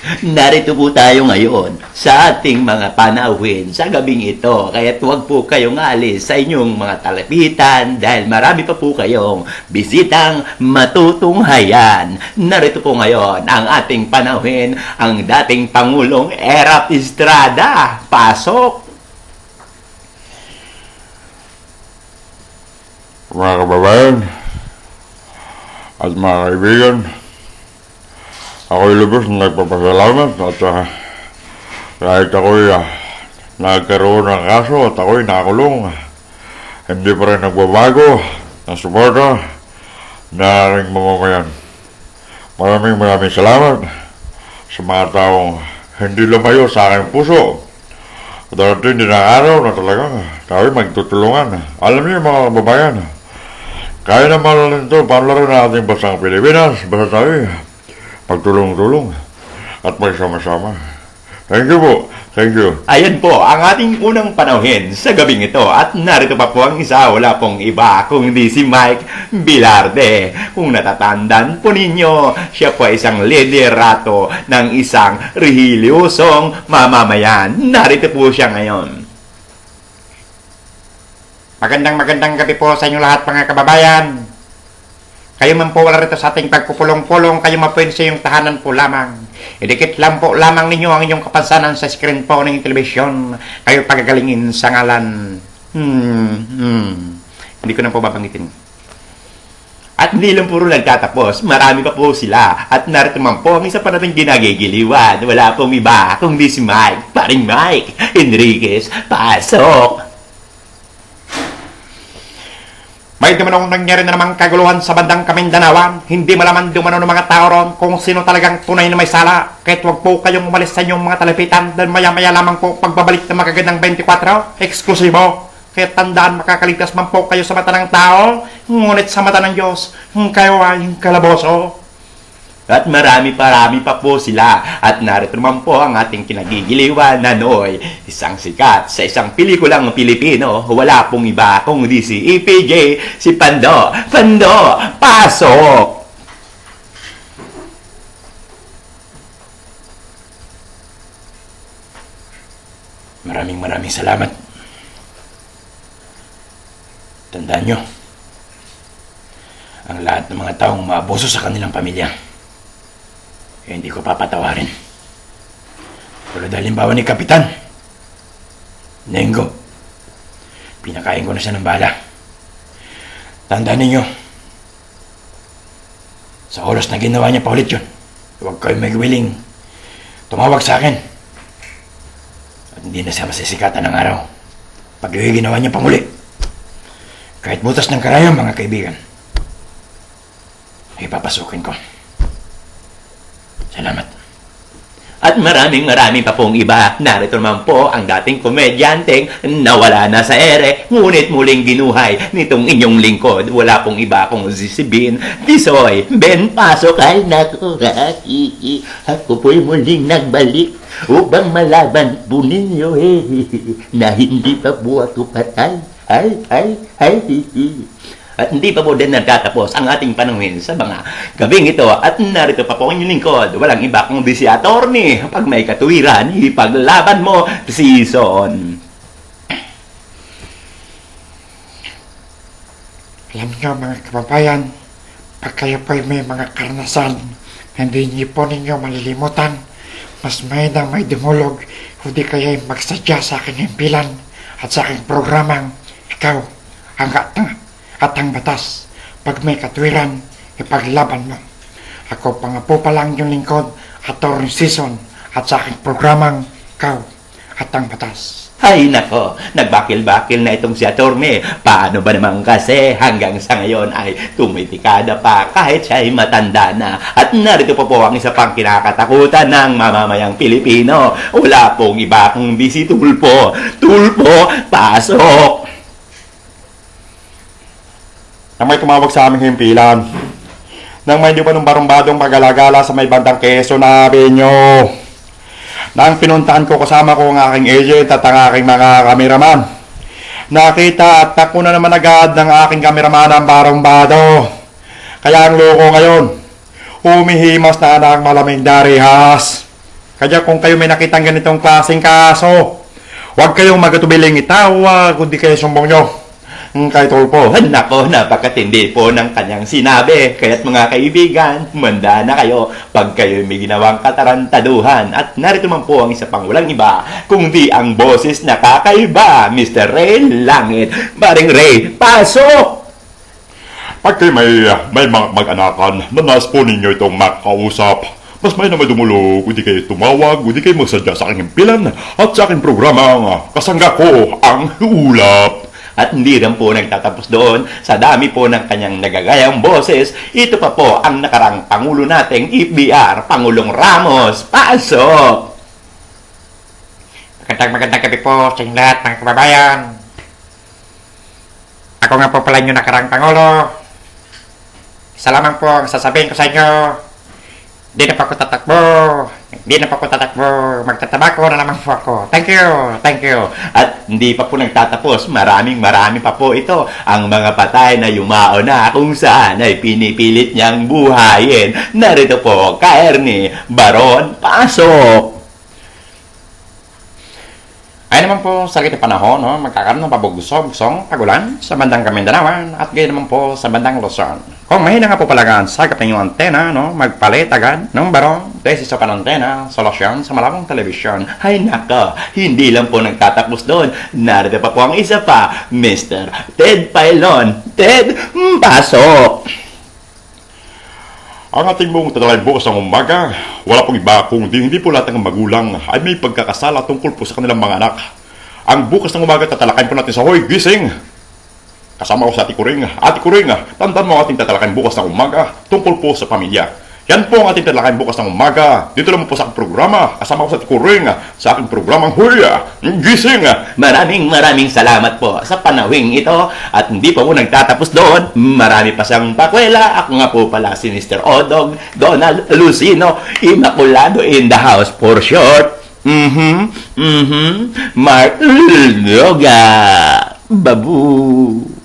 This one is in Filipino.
Narito po tayo ngayon sa ating mga panauhin sa gabing ito. Kaya huwag po kayong alis sa inyong mga talapitan dahil marami pa po kayong bisitang matutunghayan. Narito po ngayon ang ating panauhin, ang dating Pangulong Erap Estrada. Pasok! Mga kababayan at mga kaibigan, ako'y lubos na nagpapasalamat at kahit ako'y nagkaroon ng kaso at ako'y nakakulong, hindi pa rin nagbabago ang suporta na aking mamamayan. Maraming salamat sa mga taong hindi lumayo sa aking puso. Darating din ang araw na talagang tayo'y magtutulungan. Alam niyo mga kababayan, kaya naman rin ito panlaro na ating bansang Pilipinas basta tayo pagtulong-tulong at magsama-sama. Thank you po. Thank you. Ayan po ang ating unang panauhin sa gabing ito at narito pa po ang isa, wala pong iba kundi si Mike Bilarde. Kung natatandaan po ninyo, siya po ay isang liderato ng isang rehilyosong mamamayan. Narito po siya ngayon. Magandang gabi po sa inyo lahat mga kababayan. Kayo man po wala rito sa ating pagpupulong-pulong, kayo mapuin sa iyong tahanan po lamang. Idikit lang po lamang ninyo ang inyong kapansanan sa screen po ng telebisyon. Kayo pagagalingin sa ngalan. Hindi ko na po babanggitin. At hindi lang puro nagtatapos, marami pa po sila. At narito man po ang isa pa natin ginagigiliwan. Wala pong iba kundi si Mike, paring Mike Enriquez. Pasok! May dumanong nangyari na namang kaguluhan sa bandang Kamindanawan. Hindi malaman dumano ng mga tao ron kung sino talagang tunay na may sala. Kahit wag po kayong umalis sa inyong mga talapitan dahil maya-maya lamang po pagbabalik ng magagandang 24, eksklusibo. Kaya tandaan, makakaligtas man po kayo sa mata ng tao, ngunit sa mata ng Diyos, kayo ay kalaboso. At marami pa po sila. At narito naman po ang ating kinagigiliwan na Noy, isang sikat sa isang pelikulang Pilipino. Wala pong iba kundi si EPJ, si Pando. Pando, pasok! Maraming salamat. Tandaan nyo, ang lahat ng mga taong maabuso sa kanilang pamilya, hindi ko papatawarin. Tulad halimbawa ni Kapitan Nengo, pinakain ko na siya ng bala. Tandaan ninyo, sa oras na ginawa niya paulit yun, huwag kayo magwiling tumawag sa akin at hindi na siya masisikatan ng araw pag yung ginawa niya panguli. Kahit butas ng karayom mga kaibigan, ipapasukin ko. Salamat. At maraming pa pong iba. Narito naman po ang dating komedyanteng nawala na sa ere, ngunit muling ginuhay nitong inyong lingkod. Wala pong iba kung si Ben Tisoy. Ben, pasok ay naku. Ako po'y muling nagbalik upang malaban po ninyo na hindi pa po ako patay. At hindi pa po din nagtatapos ang ating panungin sa mga gabing ito. At narito pa po ang inyong lingkod. Walang iba kundi si Attorney. Pag may katuwiran, ipaglaban mo season. Alam nyo mga kababayan, pag kayo po'y may mga karanasan, hindi niyo po ninyo malilimutan. Mas may dumulog, hindi kayo'y magsadya sa aking himpilan at sa aking programang ikaw at ang batas. Pag may katwiran, ipaglaban mo. Ako pa nga po palang yung lingkod, Attorney Season, at sa aking programang ikaw at ang batas. Ay nako, nagbakil-bakil na itong si Attorney. Paano ba naman kasi hanggang sa ngayon ay tumitikada pa kahit siya ay matanda na. At narito po ang isa pang kinakatakutan ng mamamayang Pilipino. Wala pong iba kundi si Tulpo. Tulpo, pasok! Nang may tumawag sa aming himpilan, nang may di ba nung barumbadong magalagala sa may bandang Quezon Avenue, nang pinuntahan ko kasama ko ang aking agent at ang aking mga kameraman, nakita at nakuna naman agad ng aking kameraman ang barumbado. Kaya ang loko ngayon, humihimas na ng malamig darihas. Kaya kung kayo may nakitang ganitong klaseng kaso, huwag kayong magatubiling itawag, kundi kayo sumbong nyo. Kay Tulpo. Nako, napakatindi po ng kanyang sinabi. Kaya't mga kaibigan, manda na kayo pag kayo may ginawang katarantaduhan. At narito man po ang isa pang walang iba, kundi ang boses na kakaiba, Mr. Ray Langit. Maring Ray, pasok! Pag kayo may mga mag-anakan, nanas po ninyo itong makausap. Mas may na may dumulog, hindi kayo tumawag, hindi kayo magsadya sa aking impilan at sa aking programa. Kasangga ko ang ulap. At hindi rin po nagtatapos doon. Sa dami po ng kanyang nagagayang boses, ito pa po ang nakarang Pangulo nating FBR, Pangulong Ramos. Pasok! Magandang gabi po sa inyong lahat mga kababayan. Ako nga po pala yung nakarang Pangulo. Isa lamang po ang sasabihin ko sa inyo. Di na pa ako tatakbo. Magtatabako na naman po ako. Thank you. At hindi pa po nagtatapos, marami pa po ito. Ang mga patay na yumao na kung saan ay pinipilit niyang buhayin. Narito po, Kaernie Baron, pasok! Ay naman po sa gitna panahon, no, magkakaroon ng pabugsong pagulan sa bandang Kamindanawan at gayon naman po sa bandang Luzon. Kung mahina nga po palagaan sa ng inyong antena, no, magpalit agad ng barong dahil sa panantena, solusyon sa malabong telebisyon. Ay nako, hindi lang po nagtatapos doon. Narito pa po ang isa pa, Mr. Ted Pailon. Ted, pasok! Ang ating mong tatalay bukas ng umaga, wala pong iba kundi hindi po lahat ng magulang ay may pagkakasala tungkol po sa kanilang mga anak. Ang bukas ng umaga tatalakayin po natin sa Hoy Gising. Kasama ko sa Ate Kuring. Ate Kuring, tandaan mo ang ating tatalakayin bukas ng umaga tungkol po sa pamilya. Yan po ang ating tatalakayin bukas ng umaga. Dito lang po sa aking programa. Kasama ko sa Ate Kuring sa aking programang Hoy Gising. Maraming salamat po sa panawing ito. At hindi pa po nagtatapos doon. Marami pa siyang pakwela. Ako nga po pala si Mr. Odog Donald Lucino, Immaculado in the house for short. Mark Loga. Babu.